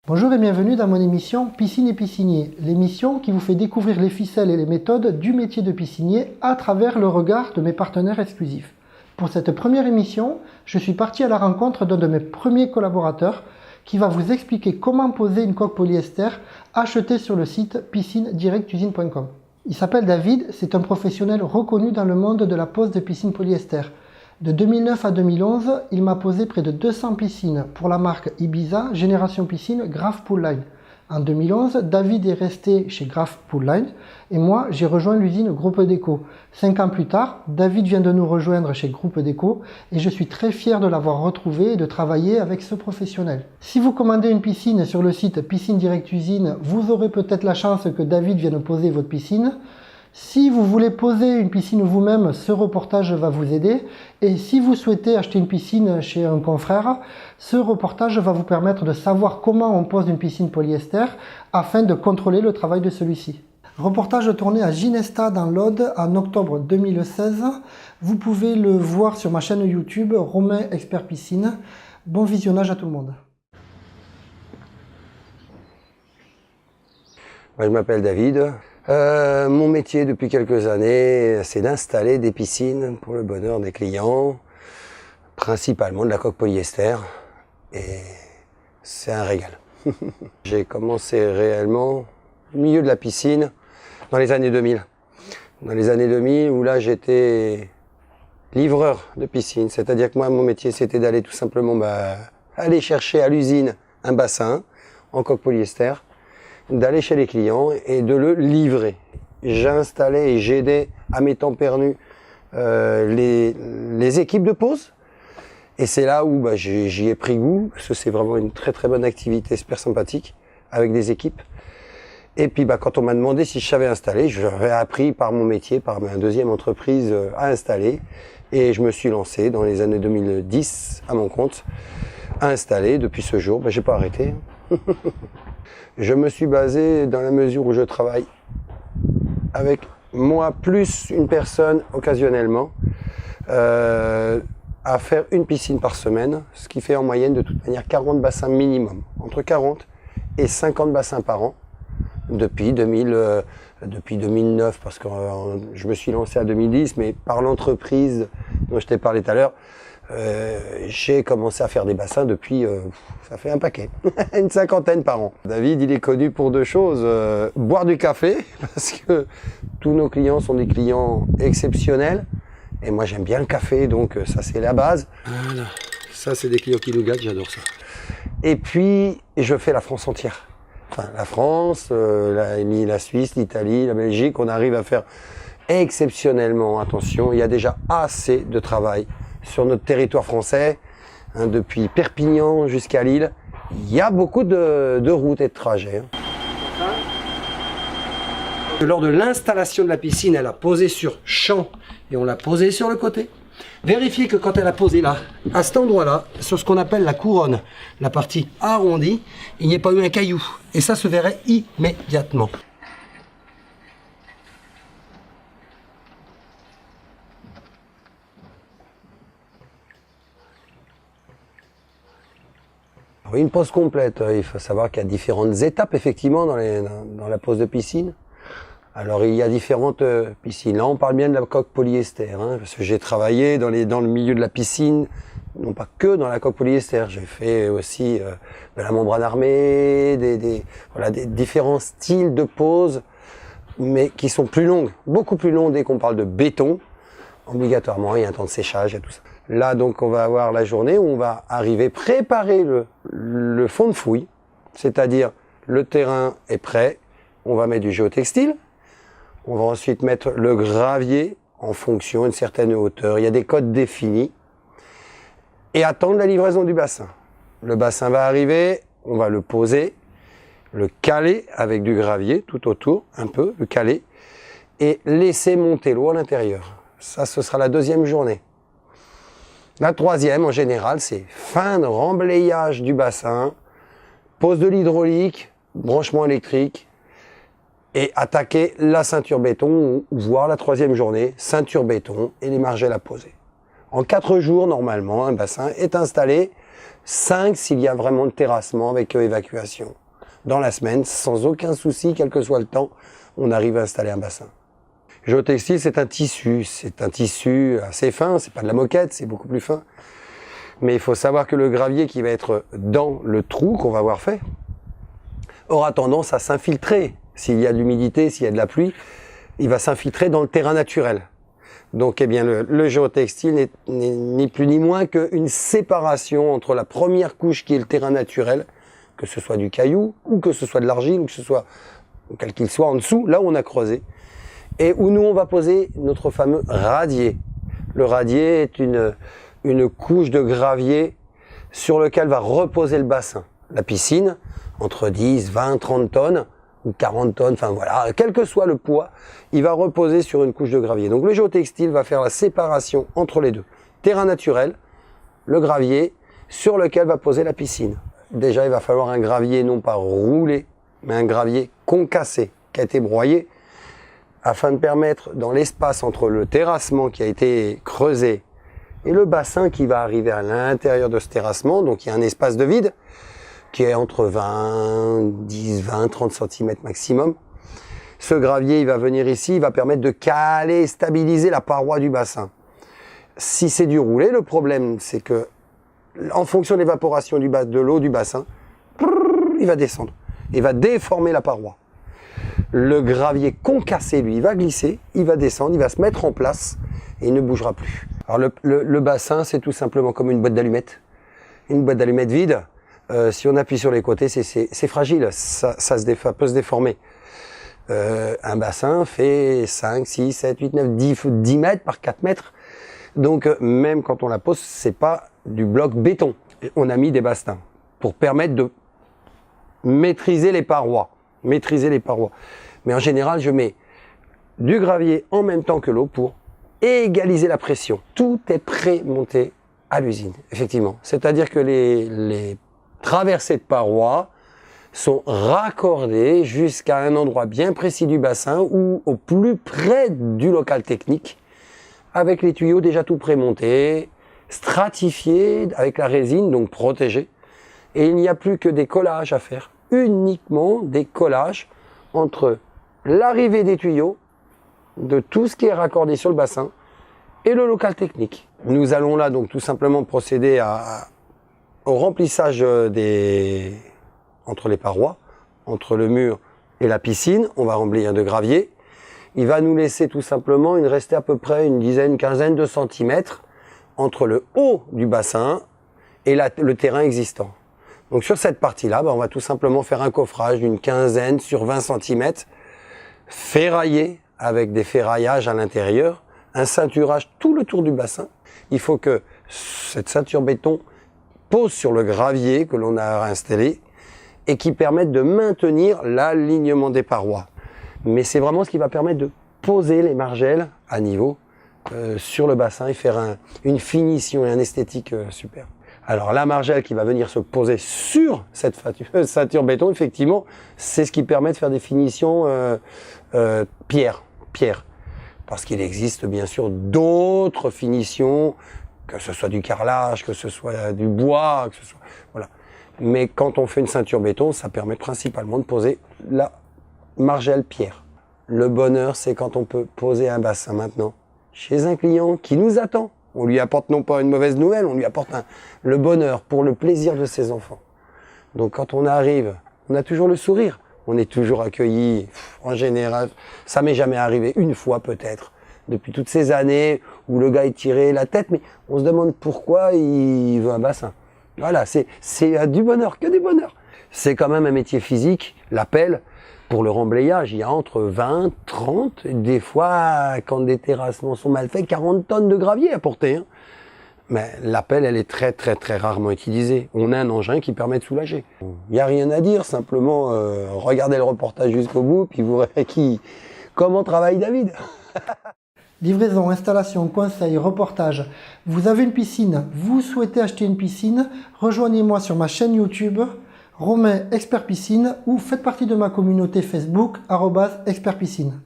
Bonjour et bienvenue dans mon émission Piscine et Piscinier, l'émission qui vous fait découvrir les ficelles et les méthodes du métier de piscinier à travers le regard de mes partenaires exclusifs. Pour cette première émission, je suis parti à la rencontre d'un de mes premiers collaborateurs qui va vous expliquer comment poser une coque polyester achetée sur le site piscinedirectusine.com. Il s'appelle David, c'est un professionnel reconnu dans le monde de la pose de piscine polyester. De 2009 à 2011, il m'a posé près de 200 piscines pour la marque Ibiza Génération Piscine Graf Pool Line. En 2011, David est resté chez Graf Pool Line et moi, j'ai rejoint l'usine Groupe Déco. 5 ans plus tard, David vient de nous rejoindre chez Groupe Déco et je suis très fier de l'avoir retrouvé et de travailler avec ce professionnel. Si vous commandez une piscine sur le site Piscine Direct Usine, vous aurez peut-être la chance que David vienne poser votre piscine. Si vous voulez poser une piscine vous-même, ce reportage va vous aider. Et si vous souhaitez acheter une piscine chez un confrère, ce reportage va vous permettre de savoir comment on pose une piscine polyester afin de contrôler le travail de celui-ci. Reportage tourné à Ginesta dans l'Aude en octobre 2016. Vous pouvez le voir sur ma chaîne YouTube Romain Expert Piscine. Bon visionnage à tout le monde. Moi, je m'appelle David. Mon métier depuis quelques années, c'est d'installer des piscines pour le bonheur des clients, principalement de la coque polyester, et c'est un régal. J'ai commencé réellement au milieu de la piscine dans les années 2000. Dans les années 2000 où là j'étais livreur de piscine, c'est-à-dire que moi mon métier c'était d'aller tout simplement aller chercher à l'usine un bassin en coque polyester, d'aller chez les clients et de le livrer. J'installais et j'aidais à mes temps perdus les équipes de pose. Et c'est là où j'y ai pris goût, parce que c'est vraiment une très très bonne activité, super sympathique, avec des équipes. Et puis quand on m'a demandé si je savais installer, j'avais appris par mon métier, par ma deuxième entreprise, à installer. Et je me suis lancé dans les années 2010 à mon compte, à installer. Depuis ce jour, j'ai pas arrêté. Je me suis basé dans la mesure où je travaille avec moi plus une personne occasionnellement à faire une piscine par semaine, ce qui fait en moyenne de toute manière 40 bassins minimum, entre 40 et 50 bassins par an depuis 2009 parce que je me suis lancé à 2010, mais par l'entreprise dont je t'ai parlé tout à l'heure, j'ai commencé à faire des bassins depuis, ça fait un paquet, une cinquantaine par an. David, il est connu pour deux choses, boire du café, parce que tous nos clients sont des clients exceptionnels, et moi j'aime bien le café, donc ça c'est la base. Voilà, ça c'est des clients qui nous gâtent, j'adore ça. Et puis, je fais la France entière. Enfin, la France, la Suisse, l'Italie, la Belgique, on arrive à faire exceptionnellement, attention, il y a déjà assez de travail sur notre territoire français, depuis Perpignan jusqu'à Lille, il y a beaucoup de routes et de trajets. Lors de l'installation de la piscine, elle a posé sur champ et on l'a posé sur le côté. Vérifiez que quand elle a posé là, à cet endroit-là, sur ce qu'on appelle la couronne, la partie arrondie, il n'y ait pas eu un caillou. Et ça se verrait immédiatement. Oui, une pose complète, il faut savoir qu'il y a différentes étapes effectivement dans la pose de piscine. Alors il y a différentes piscines. Là on parle bien de la coque polyester, parce que j'ai travaillé dans le milieu de la piscine, non pas que dans la coque polyester. J'ai fait aussi de la membrane armée, des différents styles de pose, mais qui sont plus longues, beaucoup plus longues dès qu'on parle de béton. Obligatoirement, il y a un temps de séchage et tout ça. Là, donc, on va avoir la journée où on va arriver préparer le fond de fouille, c'est-à-dire le terrain est prêt, on va mettre du géotextile, on va ensuite mettre le gravier en fonction d'une certaine hauteur, il y a des codes définis, et attendre la livraison du bassin. Le bassin va arriver, on va le poser, le caler avec du gravier tout autour, un peu, le caler, et laisser monter l'eau à l'intérieur. Ça, ce sera la deuxième journée. La troisième, en général, c'est fin de remblayage du bassin, pose de l'hydraulique, branchement électrique, et attaquer la ceinture béton, voire la troisième journée, ceinture béton et les margelles à poser. En 4 jours, normalement, un bassin est installé 5 s'il y a vraiment le terrassement avec évacuation. Dans la semaine, sans aucun souci, quel que soit le temps, on arrive à installer un bassin. Géotextile, c'est un tissu assez fin, c'est pas de la moquette, c'est beaucoup plus fin. Mais il faut savoir que le gravier qui va être dans le trou qu'on va avoir fait aura tendance à s'infiltrer. S'il y a de l'humidité, s'il y a de la pluie, il va s'infiltrer dans le terrain naturel. Donc, eh bien, le géotextile n'est ni plus ni moins qu'une séparation entre la première couche qui est le terrain naturel, que ce soit du caillou, ou que ce soit de l'argile, ou que ce soit, quel qu'il soit en dessous, là où on a creusé, et où nous, on va poser notre fameux radier. Le radier est une couche de gravier sur lequel va reposer le bassin. La piscine, entre 10, 20, 30 tonnes, ou 40 tonnes, enfin voilà, quel que soit le poids, il va reposer sur une couche de gravier. Donc le géotextile va faire la séparation entre les deux. Terrain naturel, le gravier, sur lequel va poser la piscine. Déjà, il va falloir un gravier non pas roulé, mais un gravier concassé, qui a été broyé, afin de permettre, dans l'espace entre le terrassement qui a été creusé et le bassin qui va arriver à l'intérieur de ce terrassement, donc il y a un espace de vide, qui est entre 10, 20, 30 cm maximum. Ce gravier, il va venir ici, il va permettre de caler, stabiliser la paroi du bassin. Si c'est du roulé, le problème, c'est que, en fonction de l'évaporation de l'eau du bassin, il va descendre. Il va déformer la paroi. Le gravier concassé, lui, il va glisser, il va descendre, il va se mettre en place et il ne bougera plus. Alors le bassin, c'est tout simplement comme une boîte d'allumettes. Une boîte d'allumettes vide. Si on appuie sur les côtés, c'est fragile, ça peut se déformer. Un bassin fait 5, 6, 7, 8, 9, 10 mètres par 4 mètres. Donc même quand on la pose, c'est pas du bloc béton. On a mis des bastins pour permettre de maîtriser les parois. Mais en général, je mets du gravier en même temps que l'eau pour égaliser la pression. Tout est pré-monté à l'usine, effectivement. C'est-à-dire que les traversées de parois sont raccordées jusqu'à un endroit bien précis du bassin ou au plus près du local technique, avec les tuyaux déjà tout prémontés, stratifiés avec la résine, donc protégés. Et il n'y a plus que des collages à faire, uniquement des collages entre l'arrivée des tuyaux, de tout ce qui est raccordé sur le bassin, et le local technique. Nous allons là donc tout simplement procéder au remplissage entre les parois, entre le mur et la piscine. On va remplir de gravier. Il va nous laisser tout simplement, il restait à peu près une dizaine, quinzaine de centimètres entre le haut du bassin et le terrain existant. Donc sur cette partie-là, on va tout simplement faire un coffrage d'une quinzaine sur 20 cm, ferraillé avec des ferraillages à l'intérieur, un ceinturage tout le tour du bassin. Il faut que cette ceinture béton pose sur le gravier que l'on a installé et qui permette de maintenir l'alignement des parois. Mais c'est vraiment ce qui va permettre de poser les margelles à niveau sur le bassin et faire une finition et un esthétique super. Alors la margelle qui va venir se poser sur cette ceinture béton, effectivement, c'est ce qui permet de faire des finitions pierre. Parce qu'il existe bien sûr d'autres finitions, que ce soit du carrelage, que ce soit du bois, que ce soit... Voilà. Mais quand on fait une ceinture béton, ça permet principalement de poser la margelle pierre. Le bonheur, c'est quand on peut poser un bassin maintenant chez un client qui nous attend. On lui apporte non pas une mauvaise nouvelle, on lui apporte le bonheur pour le plaisir de ses enfants. Donc quand on arrive, on a toujours le sourire. On est toujours accueilli. En général, ça m'est jamais arrivé, une fois peut-être, depuis toutes ces années où le gars est tiré la tête, mais on se demande pourquoi il veut un bassin. Voilà, c'est du bonheur, que du bonheur. C'est quand même un métier physique, la pelle. Pour le remblayage, il y a entre 20, 30, des fois, quand des terrassements sont mal faits, 40 tonnes de gravier à porter. Hein. Mais la pelle, elle est très rarement utilisée. On a un engin qui permet de soulager. Il n'y a rien à dire, simplement regardez le reportage jusqu'au bout, puis vous verrez comment travaille David. Livraison, installation, conseil, reportage. Vous avez une piscine, vous souhaitez acheter une piscine, rejoignez-moi sur ma chaîne YouTube, Romain Expert Piscine, ou faites partie de ma communauté Facebook, @expertpiscine.